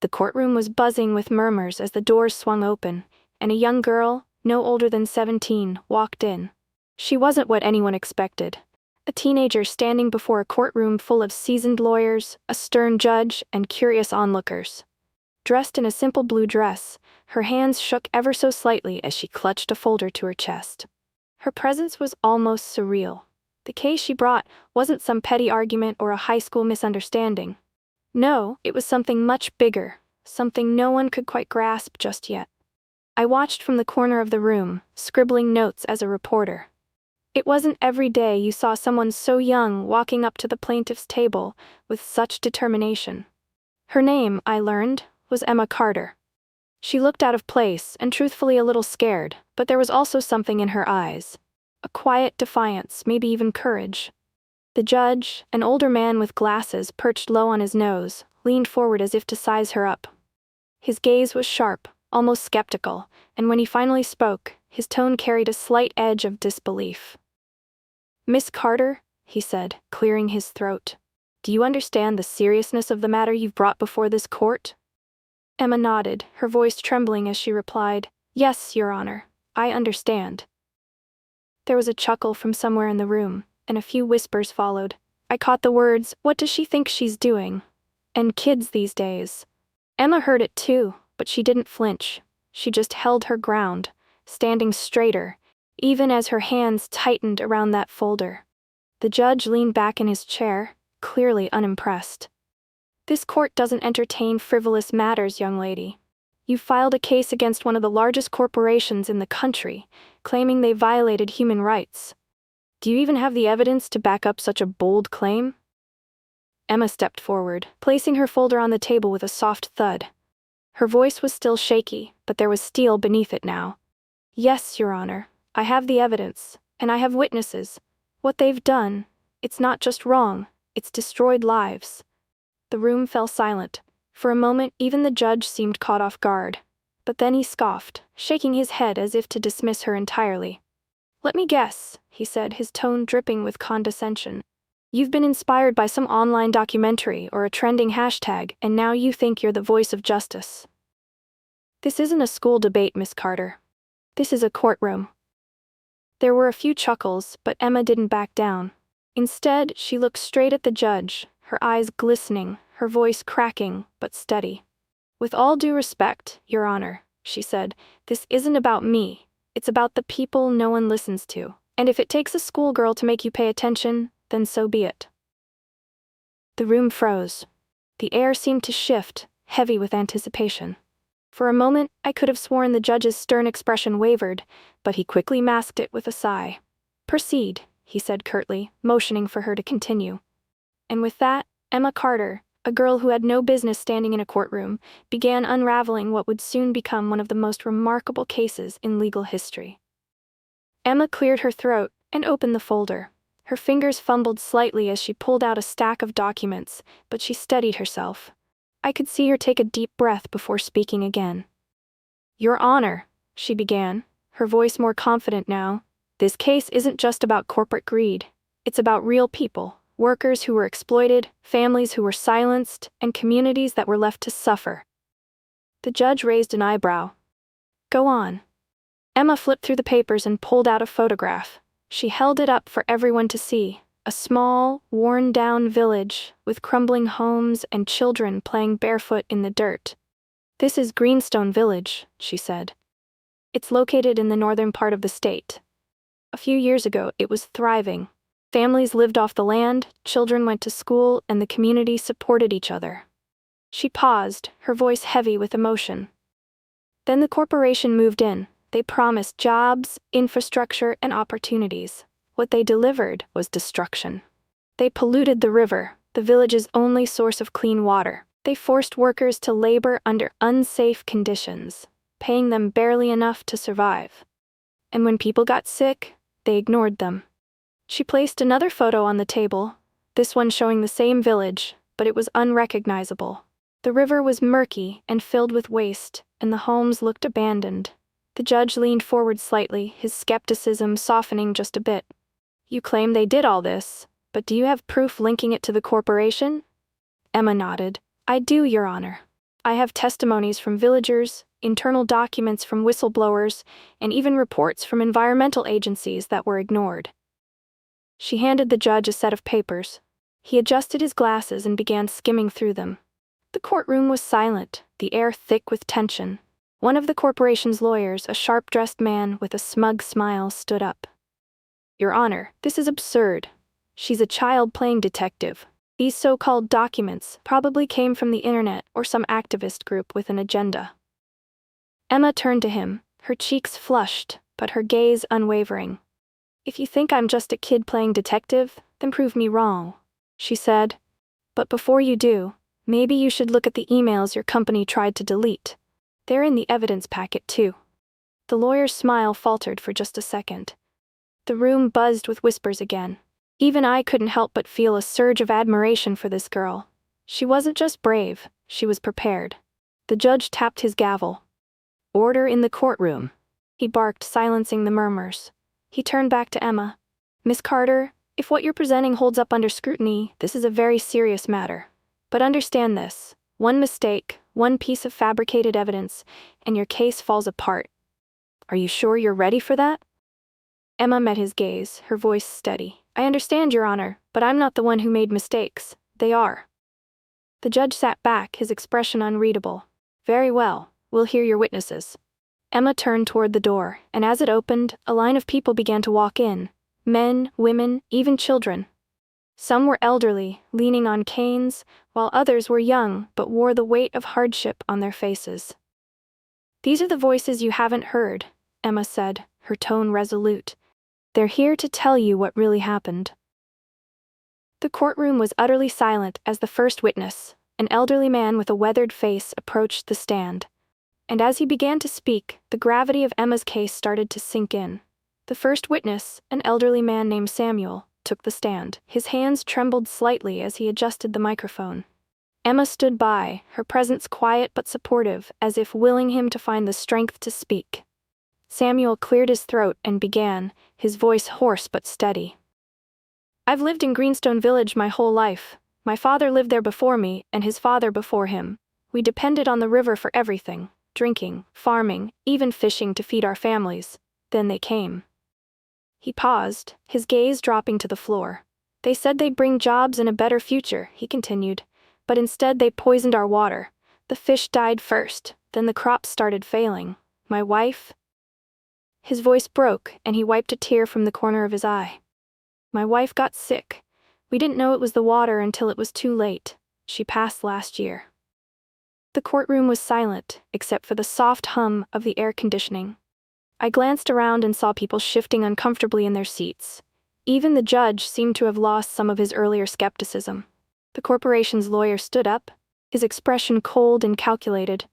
The courtroom was buzzing with murmurs as the doors swung open, and a young girl, no older than 17, walked in. She wasn't what anyone expected. A teenager standing before a courtroom full of seasoned lawyers, a stern judge, and curious onlookers. Dressed in a simple blue dress, her hands shook ever so slightly as she clutched a folder to her chest. Her presence was almost surreal. The case she brought wasn't some petty argument or a high school misunderstanding. No, it was something much bigger, something no one could quite grasp just yet. I watched from the corner of the room, scribbling notes as a reporter. It wasn't every day you saw someone so young walking up to the plaintiff's table with such determination. Her name, I learned, was Emma Carter. She looked out of place and truthfully a little scared, but there was also something in her eyes. A quiet defiance, maybe even courage. The judge, an older man with glasses perched low on his nose, leaned forward as if to size her up. His gaze was sharp, almost skeptical, and when he finally spoke, his tone carried a slight edge of disbelief. "Miss Carter," he said, clearing his throat, "do you understand the seriousness of the matter you've brought before this court?" Emma nodded, her voice trembling as she replied, "Yes, Your Honor, I understand." There was a chuckle from somewhere in the room, and a few whispers followed. I caught the words, "What does she think she's doing? And kids these days." Emma heard it too, but she didn't flinch. She just held her ground, standing straighter, even as her hands tightened around that folder. The judge leaned back in his chair, clearly unimpressed. "This court doesn't entertain frivolous matters, young lady. You filed a case against one of the largest corporations in the country, claiming they violated human rights. Do you even have the evidence to back up such a bold claim?" Emma stepped forward, placing her folder on the table with a soft thud. Her voice was still shaky, but there was steel beneath it now. "Yes, Your Honor, I have the evidence, and I have witnesses. What they've done, it's not just wrong, it's destroyed lives." The room fell silent. For a moment, even the judge seemed caught off guard. But then he scoffed, shaking his head as if to dismiss her entirely. "Let me guess," he said, his tone dripping with condescension. "You've been inspired by some online documentary or a trending hashtag, and now you think you're the voice of justice." "This isn't a school debate, Miss Carter. This is a courtroom." There were a few chuckles, but Emma didn't back down. Instead, she looked straight at the judge, her eyes glistening, her voice cracking, but steady. "With all due respect, Your Honor," she said, "this isn't about me. It's about the people no one listens to. And if it takes a schoolgirl to make you pay attention, then so be it." The room froze. The air seemed to shift, heavy with anticipation. For a moment, I could have sworn the judge's stern expression wavered, but he quickly masked it with a sigh. "Proceed," he said curtly, motioning for her to continue. And with that, Emma Carter, a girl who had no business standing in a courtroom, began unraveling what would soon become one of the most remarkable cases in legal history. Emma cleared her throat and opened the folder. Her fingers fumbled slightly as she pulled out a stack of documents, but she steadied herself. I could see her take a deep breath before speaking again. "Your Honor," she began, her voice more confident now, "this case isn't just about corporate greed. It's about real people, workers who were exploited, families who were silenced, and communities that were left to suffer." The judge raised an eyebrow. "Go on." Emma flipped through the papers and pulled out a photograph. She held it up for everyone to see. A small, worn-down village with crumbling homes and children playing barefoot in the dirt. "This is Greenstone Village," she said. "It's located in the northern part of the state. A few years ago, it was thriving. Families lived off the land, children went to school, and the community supported each other." She paused, her voice heavy with emotion. "Then the corporation moved in. They promised jobs, infrastructure, and opportunities. What they delivered was destruction. They polluted the river, the village's only source of clean water. They forced workers to labor under unsafe conditions, paying them barely enough to survive. And when people got sick, they ignored them." She placed another photo on the table, this one showing the same village, but it was unrecognizable. The river was murky and filled with waste, and the homes looked abandoned. The judge leaned forward slightly, his skepticism softening just a bit. "You claim they did all this, but do you have proof linking it to the corporation?" Emma nodded. "I do, Your Honor. I have testimonies from villagers, internal documents from whistleblowers, and even reports from environmental agencies that were ignored. She handed the judge a set of papers. He adjusted his glasses and began skimming through them. The courtroom was silent, the air thick with tension. One of the corporation's lawyers, a sharp-dressed man with a smug smile, stood up. "Your Honor, this is absurd. She's a child playing detective. These so-called documents probably came from the internet or some activist group with an agenda." Emma turned to him, her cheeks flushed, but her gaze unwavering. "If you think I'm just a kid playing detective, then prove me wrong," she said. "But before you do, maybe you should look at the emails your company tried to delete. They're in the evidence packet too." The lawyer's smile faltered for just a second. The room buzzed with whispers again. Even I couldn't help but feel a surge of admiration for this girl. She wasn't just brave, she was prepared. The judge tapped his gavel. "Order in the courtroom," he barked, silencing the murmurs. He turned back to Emma. "Miss Carter, if what you're presenting holds up under scrutiny, this is a very serious matter. But understand this, one mistake, one piece of fabricated evidence, and your case falls apart. Are you sure you're ready for that?" Emma met his gaze, her voice steady. "I understand, Your Honor, but I'm not the one who made mistakes. They are." The judge sat back, his expression unreadable. "Very well, we'll hear your witnesses." Emma turned toward the door, and as it opened, a line of people began to walk in. Men, women, even children. Some were elderly, leaning on canes, while others were young but wore the weight of hardship on their faces. "These are the voices you haven't heard," Emma said, her tone resolute. "They're here to tell you what really happened." The courtroom was utterly silent as the first witness, an elderly man with a weathered face, approached the stand. And as he began to speak, the gravity of Emma's case started to sink in. The first witness, an elderly man named Samuel, took the stand. His hands trembled slightly as he adjusted the microphone. Emma stood by, her presence quiet but supportive, as if willing him to find the strength to speak. Samuel cleared his throat and began, his voice hoarse but steady. "I've lived in Greenstone Village my whole life. My father lived there before me, and his father before him. We depended on the river for everything, drinking, farming, even fishing to feed our families. Then they came." He paused, his gaze dropping to the floor. "They said they'd bring jobs and a better future," he continued. "But instead they poisoned our water. The fish died first, then the crops started failing. My wife—" His voice broke, and he wiped a tear from the corner of his eye. "My wife got sick. We didn't know it was the water until it was too late. She passed last year." The courtroom was silent, except for the soft hum of the air conditioning. I glanced around and saw people shifting uncomfortably in their seats. Even the judge seemed to have lost some of his earlier skepticism. The corporation's lawyer stood up, his expression cold and calculated.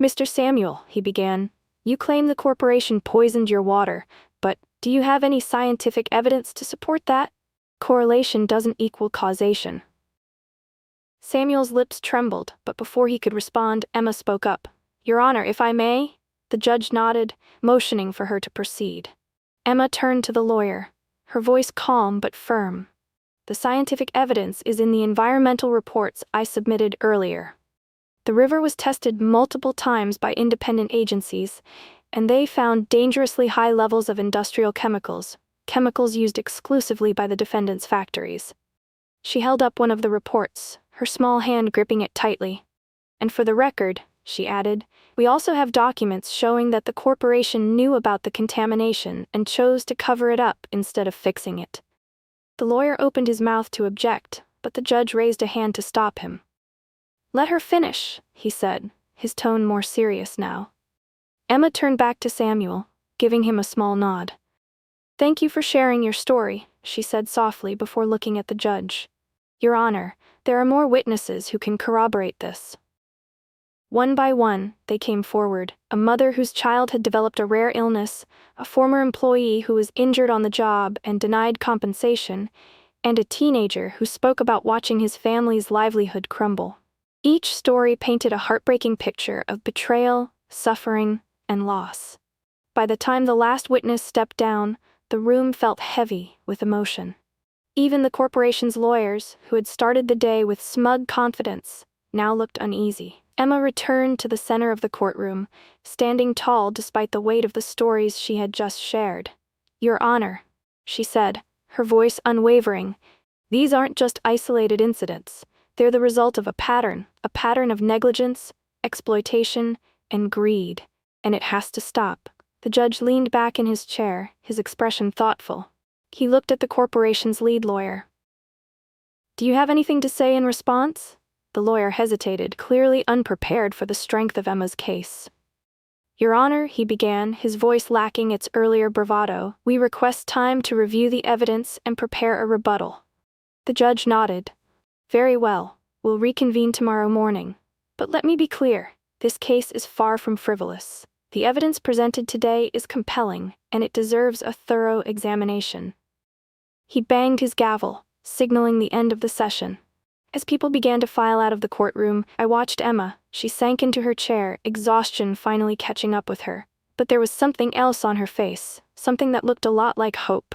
"Mr. Samuel," he began, "you claim the corporation poisoned your water, but do you have any scientific evidence to support that? Correlation doesn't equal causation." Samuel's lips trembled, but before he could respond, Emma spoke up. "Your Honor, if I may?" The judge nodded, motioning for her to proceed. Emma turned to the lawyer, her voice calm but firm. "The scientific evidence is in the environmental reports I submitted earlier. The river was tested multiple times by independent agencies, and they found dangerously high levels of industrial chemicals, chemicals used exclusively by the defendant's factories." She held up one of the reports, her small hand gripping it tightly. "And for the record," she added, "we also have documents showing that the corporation knew about the contamination and chose to cover it up instead of fixing it." The lawyer opened his mouth to object, but the judge raised a hand to stop him. "Let her finish," he said, his tone more serious now. Emma turned back to Samuel, giving him a small nod. "Thank you for sharing your story," she said softly before looking at the judge. "Your Honor, there are more witnesses who can corroborate this." One by one, they came forward, a mother whose child had developed a rare illness, a former employee who was injured on the job and denied compensation, and a teenager who spoke about watching his family's livelihood crumble. Each story painted a heartbreaking picture of betrayal, suffering, and loss. By the time the last witness stepped down, the room felt heavy with emotion. Even the corporation's lawyers, who had started the day with smug confidence, now looked uneasy. Emma returned to the center of the courtroom, standing tall despite the weight of the stories she had just shared. "Your Honor," she said, her voice unwavering, "these aren't just isolated incidents. They're the result of a pattern of negligence, exploitation, and greed, and it has to stop." The judge leaned back in his chair, his expression thoughtful. He looked at the corporation's lead lawyer. "Do you have anything to say in response?" The lawyer hesitated, clearly unprepared for the strength of Emma's case. "Your Honor," he began, his voice lacking its earlier bravado, "we request time to review the evidence and prepare a rebuttal." The judge nodded. "Very well, we'll reconvene tomorrow morning. But let me be clear, this case is far from frivolous. The evidence presented today is compelling, and it deserves a thorough examination." He banged his gavel, signaling the end of the session. As people began to file out of the courtroom, I watched Emma. She sank into her chair, exhaustion finally catching up with her. But there was something else on her face, something that looked a lot like hope.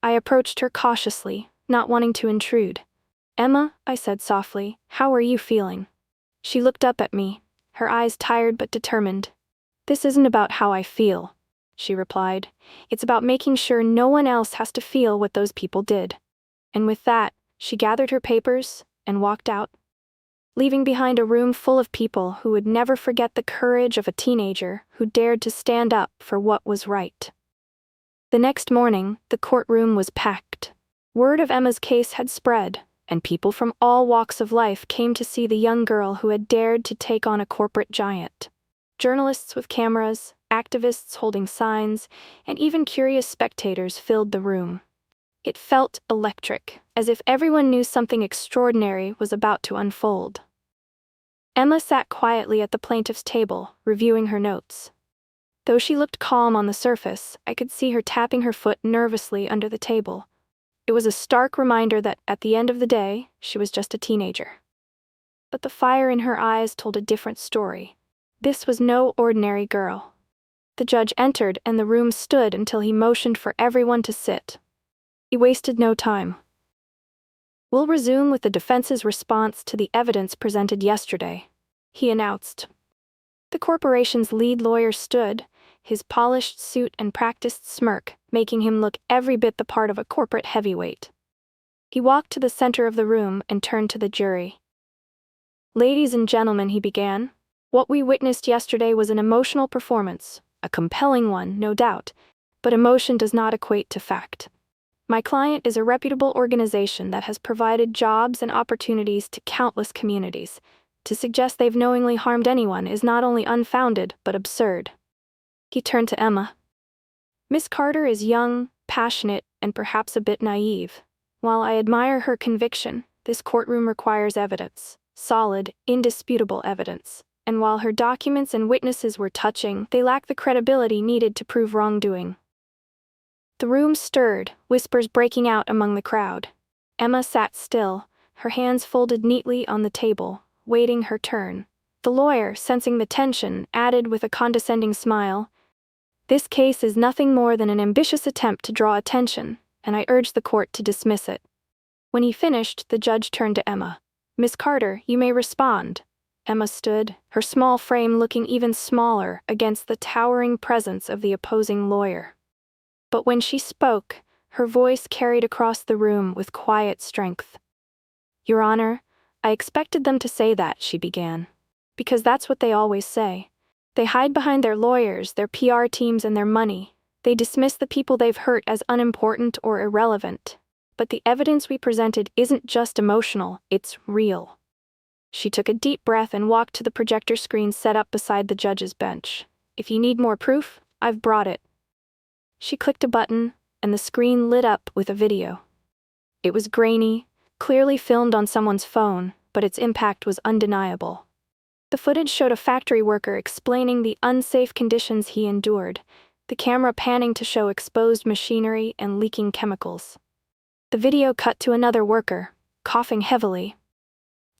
I approached her cautiously, not wanting to intrude. "Emma," I said softly, "how are you feeling?" She looked up at me, her eyes tired but determined. "This isn't about how I feel," she replied. "It's about making sure no one else has to feel what those people did." And with that, she gathered her papers and walked out, leaving behind a room full of people who would never forget the courage of a teenager who dared to stand up for what was right. The next morning, the courtroom was packed. Word of Emma's case had spread, and people from all walks of life came to see the young girl who had dared to take on a corporate giant. Journalists with cameras, activists holding signs, and even curious spectators filled the room. It felt electric, as if everyone knew something extraordinary was about to unfold. Emma sat quietly at the plaintiff's table, reviewing her notes. Though she looked calm on the surface, I could see her tapping her foot nervously under the table. It was a stark reminder that, at the end of the day, she was just a teenager. But the fire in her eyes told a different story. This was no ordinary girl. The judge entered, and the room stood until he motioned for everyone to sit. He wasted no time. "We'll resume with the defense's response to the evidence presented yesterday," he announced. The corporation's lead lawyer stood, his polished suit and practiced smirk making him look every bit the part of a corporate heavyweight. He walked to the center of the room and turned to the jury. "Ladies and gentlemen," he began, "what we witnessed yesterday was an emotional performance, a compelling one, no doubt, but emotion does not equate to fact. My client is a reputable organization that has provided jobs and opportunities to countless communities. To suggest they've knowingly harmed anyone is not only unfounded but absurd." He turned to Emma. "Miss Carter is young, passionate, and perhaps a bit naive. While I admire her conviction, this courtroom requires evidence, solid, indisputable evidence. And while her documents and witnesses were touching, they lack the credibility needed to prove wrongdoing." The room stirred, whispers breaking out among the crowd. Emma sat still, her hands folded neatly on the table, waiting her turn. The lawyer, sensing the tension, added with a condescending smile, "This case is nothing more than an ambitious attempt to draw attention, and I urge the court to dismiss it." When he finished, the judge turned to Emma. "Miss Carter, you may respond." Emma stood, her small frame looking even smaller against the towering presence of the opposing lawyer. But when she spoke, her voice carried across the room with quiet strength. "Your Honor, I expected them to say that," she began. "Because that's what they always say. They hide behind their lawyers, their PR teams, and their money. They dismiss the people they've hurt as unimportant or irrelevant. But the evidence we presented isn't just emotional, it's real." She took a deep breath and walked to the projector screen set up beside the judge's bench. "If you need more proof, I've brought it." She clicked a button, and the screen lit up with a video. It was grainy, clearly filmed on someone's phone, but its impact was undeniable. The footage showed a factory worker explaining the unsafe conditions he endured, the camera panning to show exposed machinery and leaking chemicals. The video cut to another worker, coughing heavily,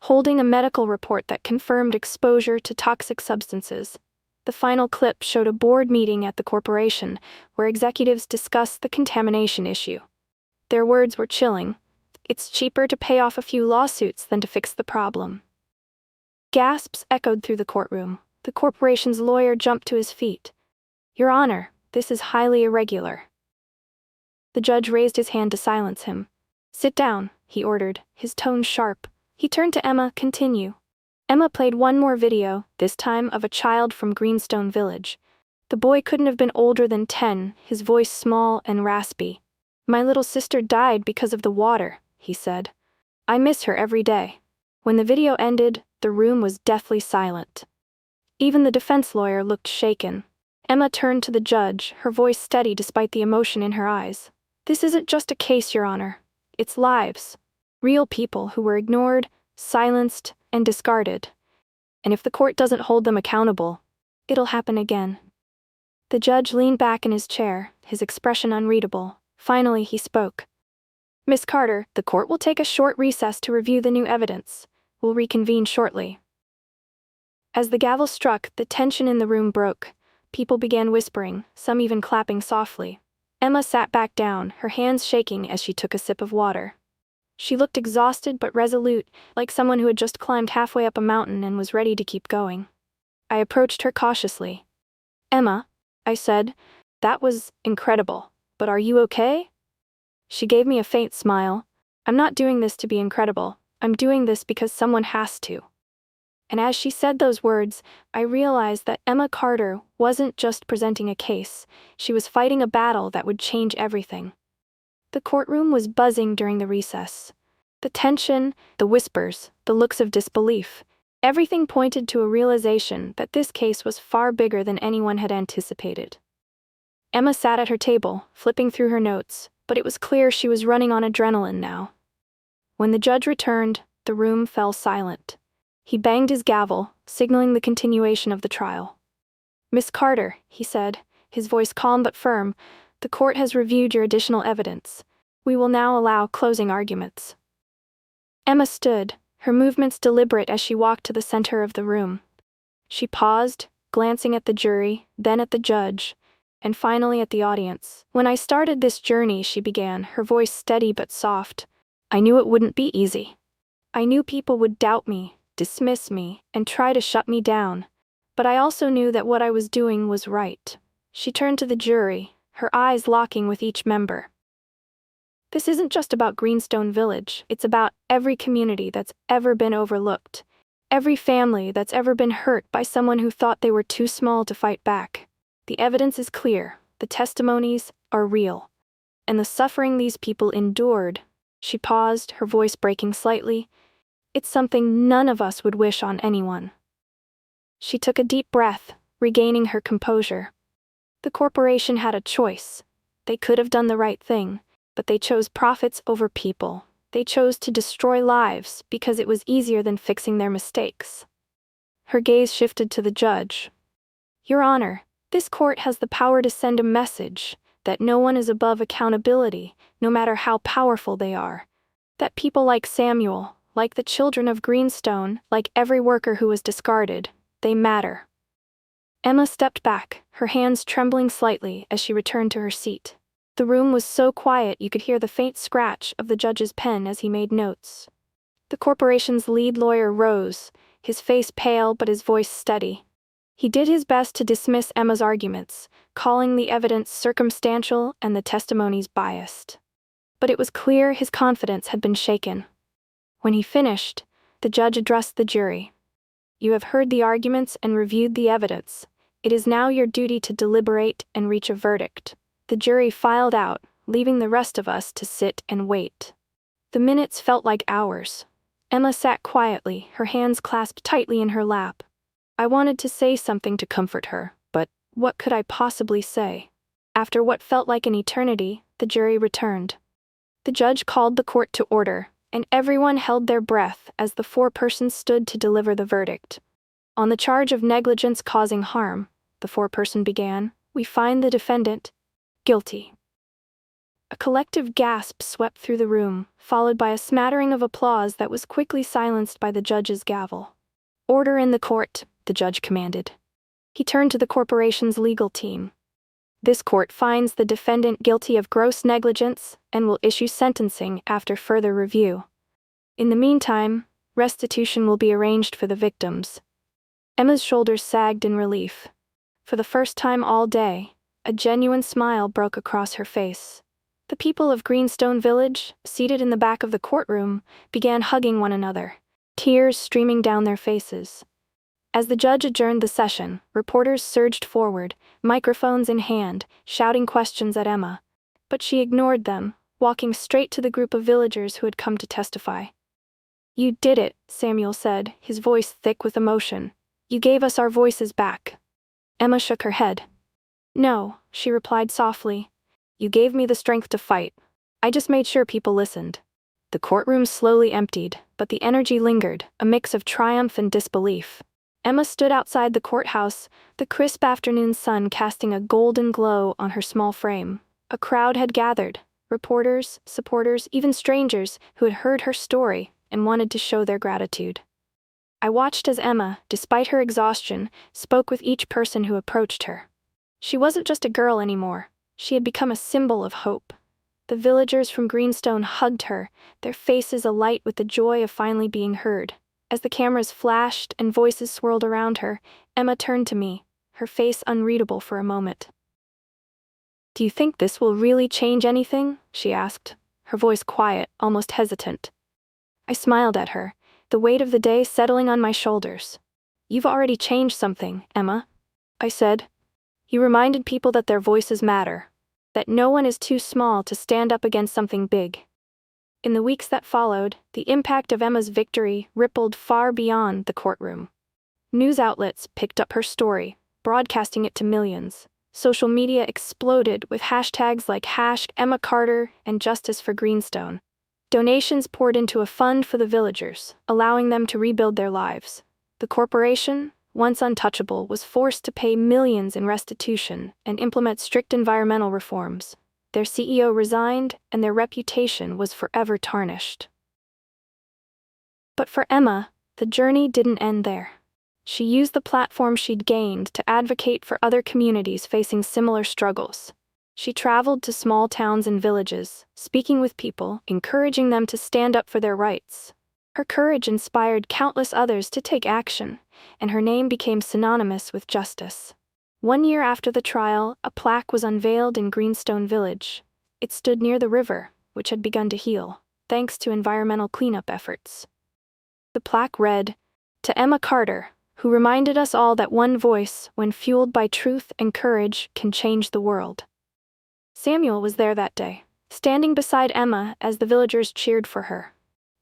holding a medical report that confirmed exposure to toxic substances. The final clip showed a board meeting at the corporation, where executives discussed the contamination issue. Their words were chilling. "It's cheaper to pay off a few lawsuits than to fix the problem." Gasps echoed through the courtroom. The corporation's lawyer jumped to his feet. "Your Honor, this is highly irregular." The judge raised his hand to silence him. "Sit down," he ordered, his tone sharp. He turned to Emma. "Continue." Emma played one more video, this time of a child from Greenstone Village. The boy couldn't have been older than 10, his voice small and raspy. "My little sister died because of the water," he said. "I miss her every day." When the video ended, the room was deathly silent. Even the defense lawyer looked shaken. Emma turned to the judge, her voice steady despite the emotion in her eyes. "This isn't just a case, Your Honor. It's lives. Real people who were ignored, silenced, and discarded. And if the court doesn't hold them accountable, it'll happen again." The judge leaned back in his chair, his expression unreadable. Finally, he spoke. "Miss Carter, the court will take a short recess to review the new evidence. We'll reconvene shortly." As the gavel struck, the tension in the room broke. People began whispering, some even clapping softly. Emma sat back down, her hands shaking as she took a sip of water. She looked exhausted but resolute, like someone who had just climbed halfway up a mountain and was ready to keep going. I approached her cautiously. "Emma," I said, "that was incredible, but are you okay?" She gave me a faint smile. "I'm not doing this to be incredible. I'm doing this because someone has to." And as she said those words, I realized that Emma Carter wasn't just presenting a case, she was fighting a battle that would change everything. The courtroom was buzzing during the recess. The tension, the whispers, the looks of disbelief, everything pointed to a realization that this case was far bigger than anyone had anticipated. Emma sat at her table, flipping through her notes, but it was clear she was running on adrenaline now. When the judge returned, the room fell silent. He banged his gavel, signaling the continuation of the trial. "Miss Carter," he said, his voice calm but firm, "the court has reviewed your additional evidence. We will now allow closing arguments." Emma stood, her movements deliberate as she walked to the center of the room. She paused, glancing at the jury, then at the judge, and finally at the audience. "When I started this journey," she began, her voice steady but soft, "I knew it wouldn't be easy. I knew people would doubt me, dismiss me, and try to shut me down. But I also knew that what I was doing was right." She turned to the jury, her eyes locking with each member. "This isn't just about Greenstone Village, it's about every community that's ever been overlooked. Every family that's ever been hurt by someone who thought they were too small to fight back. The evidence is clear, the testimonies are real. And the suffering these people endured," she paused, her voice breaking slightly, "it's something none of us would wish on anyone." She took a deep breath, regaining her composure. The corporation had a choice. They could have done the right thing, but they chose profits over people. They chose to destroy lives because it was easier than fixing their mistakes. Her gaze shifted to the judge. "Your Honor, this court has the power to send a message that no one is above accountability, no matter how powerful they are. That people like Samuel, like the children of Greenstone, like every worker who was discarded, they matter." Emma stepped back, her hands trembling slightly as she returned to her seat. The room was so quiet you could hear the faint scratch of the judge's pen as he made notes. The corporation's lead lawyer rose, his face pale but his voice steady. He did his best to dismiss Emma's arguments, calling the evidence circumstantial and the testimonies biased. But it was clear his confidence had been shaken. When he finished, the judge addressed the jury. "You have heard the arguments and reviewed the evidence. It is now your duty to deliberate and reach a verdict." The jury filed out, leaving the rest of us to sit and wait. The minutes felt like hours. Emma sat quietly, her hands clasped tightly in her lap. I wanted to say something to comfort her, but what could I possibly say? After what felt like an eternity, the jury returned. The judge called the court to order, and everyone held their breath as the four persons stood to deliver the verdict. "On the charge of negligence causing harm," the four-person began, "we find the defendant guilty." A collective gasp swept through the room, followed by a smattering of applause that was quickly silenced by the judge's gavel. "Order in the court," the judge commanded. He turned to the corporation's legal team. "This court finds the defendant guilty of gross negligence and will issue sentencing after further review. In the meantime, Restitution will be arranged for the victims. Emma's shoulders sagged in relief. For the first time all day, a genuine smile broke across her face. The people of Greenstone Village, seated in the back of the courtroom, began hugging one another, tears streaming down their faces. As the judge adjourned the session, reporters surged forward, microphones in hand, shouting questions at Emma. But she ignored them, walking straight to the group of villagers who had come to testify. "You did it," Samuel said, his voice thick with emotion. "You gave us our voices back." Emma shook her head. "No," she replied softly. "You gave me the strength to fight. I just made sure people listened." The courtroom slowly emptied, but the energy lingered, a mix of triumph and disbelief. Emma stood outside the courthouse, the crisp afternoon sun casting a golden glow on her small frame. A crowd had gathered, reporters, supporters, even strangers who had heard her story and wanted to show their gratitude. I watched as Emma, despite her exhaustion, spoke with each person who approached her. She wasn't just a girl anymore. She had become a symbol of hope. The villagers from Greenstone hugged her, their faces alight with the joy of finally being heard. As the cameras flashed and voices swirled around her, Emma turned to me, her face unreadable for a moment. "Do you think this will really change anything?" she asked, her voice quiet, almost hesitant. I smiled at her, the weight of the day settling on my shoulders. "You've already changed something, Emma," I said. "You reminded people that their voices matter, that no one is too small to stand up against something big." In the weeks that followed, the impact of Emma's victory rippled far beyond the courtroom. News outlets picked up her story, broadcasting it to millions. Social media exploded with hashtags like #EmmaCarter and Justice for Greenstone. Donations poured into a fund for the villagers, allowing them to rebuild their lives. The corporation, once untouchable, was forced to pay millions in restitution and implement strict environmental reforms. Their CEO resigned, and their reputation was forever tarnished. But for Emma, the journey didn't end there. She used the platform she'd gained to advocate for other communities facing similar struggles. She traveled to small towns and villages, speaking with people, encouraging them to stand up for their rights. Her courage inspired countless others to take action, and her name became synonymous with justice. 1 year after the trial, a plaque was unveiled in Greenstone Village. It stood near the river, which had begun to heal, thanks to environmental cleanup efforts. The plaque read, "To Emma Carter, who reminded us all that one voice, when fueled by truth and courage, can change the world." Samuel was there that day, standing beside Emma as the villagers cheered for her.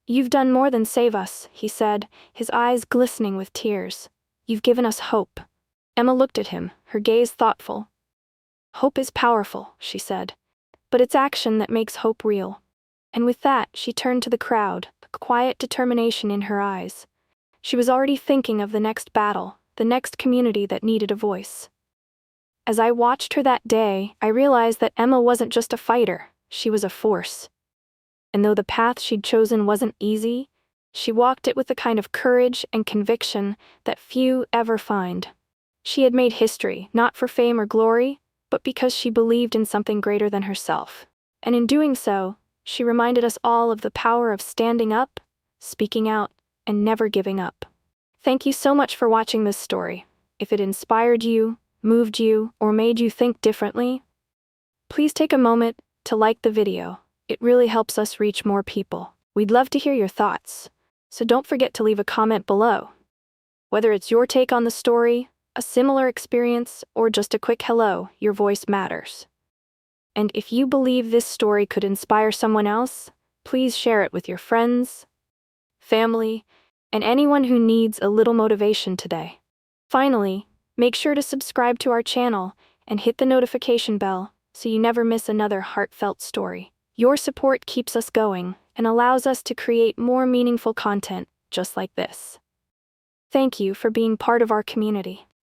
"You've done more than save us," he said, his eyes glistening with tears. "You've given us hope." Emma looked at him, her gaze thoughtful. "Hope is powerful," she said, "but it's action that makes hope real." And with that, she turned to the crowd, a quiet determination in her eyes. She was already thinking of the next battle, the next community that needed a voice. As I watched her that day, I realized that Emma wasn't just a fighter, she was a force. And though the path she'd chosen wasn't easy, she walked it with the kind of courage and conviction that few ever find. She had made history, not for fame or glory, but because she believed in something greater than herself. And in doing so, she reminded us all of the power of standing up, speaking out, and never giving up. Thank you so much for watching this story. If it inspired you, moved you, or made you think differently, please take a moment to like the video. It really helps us reach more people. We'd love to hear your thoughts, so don't forget to leave a comment below. Whether it's your take on the story, a similar experience, or just a quick hello, your voice matters. And if you believe this story could inspire someone else, please share it with your friends, family, and anyone who needs a little motivation today. Finally, make sure to subscribe to our channel and hit the notification bell so you never miss another heartfelt story. Your support keeps us going and allows us to create more meaningful content just like this. Thank you for being part of our community.